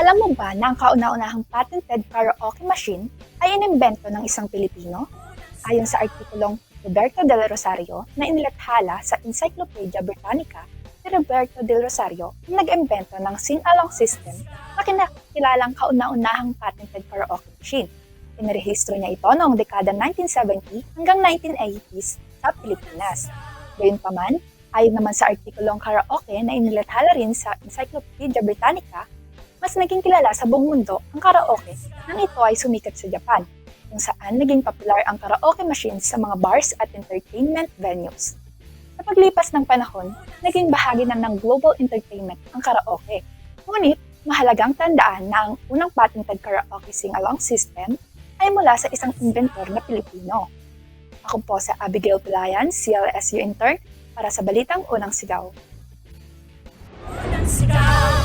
Alam mo ba na ang kauna-unahang patented karaoke machine ay inimbento ng isang Pilipino? Ayon sa artikulong Roberto del Rosario na inilathala sa Encyclopedia Britannica, si Roberto del Rosario ang nag-imbento ng sing-along system na kinakilalang kauna-unahang patented karaoke machine. Inirehistro niya ito noong dekada 1970 hanggang 1980s sa Pilipinas. Gayunpaman, ayon naman sa artikulong karaoke na inilathala rin sa Encyclopedia Britannica, mas naging kilala sa buong mundo ang karaoke nang ito ay sumikat sa Japan, kung saan naging popular ang karaoke machines sa mga bars at entertainment venues. Sa paglipas ng panahon, naging bahagi na ng global entertainment ang karaoke. Ngunit, mahalagang tandaan na ang unang patented karaoke sing-along system ay mula sa isang inventor na Pilipino. Ako po sa Abigail Pelayan, CLSU intern, para sa Balitang Unang Sigaw. Unang sigaw.